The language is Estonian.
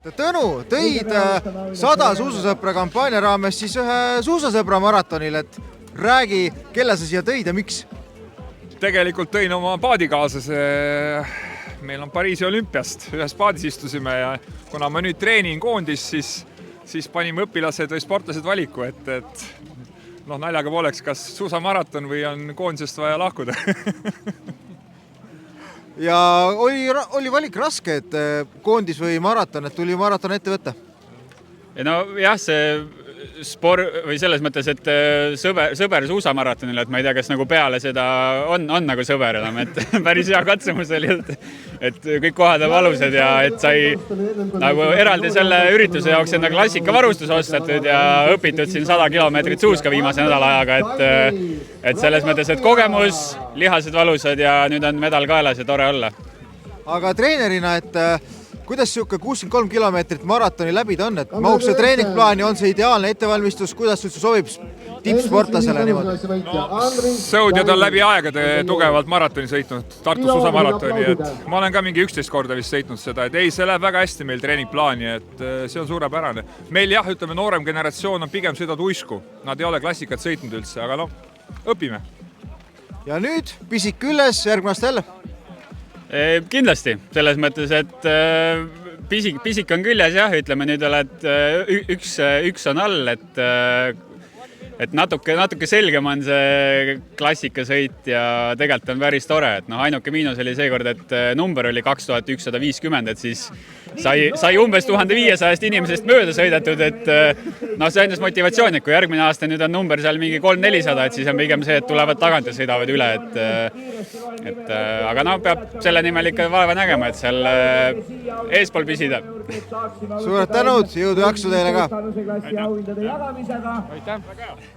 Tõnu, tõid 100 suusasõpra kampaania raames siis ühe suusasõpra maratonil, et räägi, kelle sa siia tõid ja miks? Tegelikult tõin oma paadikaaslase, meil on Pariisi olümpiast, ühes paadis istusime ja kuna ma nüüd treenin koondis, siis panime õpilased või sportlased valiku, et naljaga pooleks, kas suusamaraton või on koondisest vaja lahkuda. Ja oli valik raske, et koondis või maraton, et tuli maraton ette võtta? No jah, see sport või selles mõttes, et sõber suusamaratonil, et ma ei tea, kas nagu peale seda on nagu sõber enam, et päris hea katsumus oli, et kõik kohad on valusad ja et sai nagu eraldi selle ürituse jaoks enda klassikavarustus ostetud ja õpitud siin 100 kilomeetrit suuska viimase nädala ajaga, et selles mõttes, et kogemus, lihased valusad ja nüüd on medal kaelas ja tore olla. Aga treenerina, et kuidas siuke 63 kilomeetrit maratoni läbida on, et mahub see treeningplaani, on see ideaalne ettevalmistus, kuidas üldse sobib tippsportlasele niimoodi? Sõudjad on läbi aegade tugevalt maratoni sõitnud, Tartu suusamaratoni, et ma olen ka mingi 11 korda vist sõitnud seda, et ei, see läheb väga hästi meil treeningplaani, et see on suurepärane. Meil jah, ütleme, noorem generatsioon on pigem sõidavad uisku, nad ei ole klassikat sõitnud üldse, aga õpime. Ja nüüd pisik üles, järgmine aasta jälle? Kindlasti, selles mõttes, et pisik on küljes jah, ütleme nüüd oled üks on all, et natuke selgem on see klassikasõit ja tegelikult on päris tore, et ainuke miinus oli seekord, et number oli 2150, et siis sai umbes 1500 inimesest mööda sõidetud, et see andis motivatsiooni, et kui järgmine aasta nüüd on number seal mingi 300-400, et siis on pigem see, et tulevad tagant ja sõidavad üle, aga peab selle nimel ikka vaeva nägema, et seal eespool püsida. Suured tänud, jõudu jaksu teile ka! Aitäh!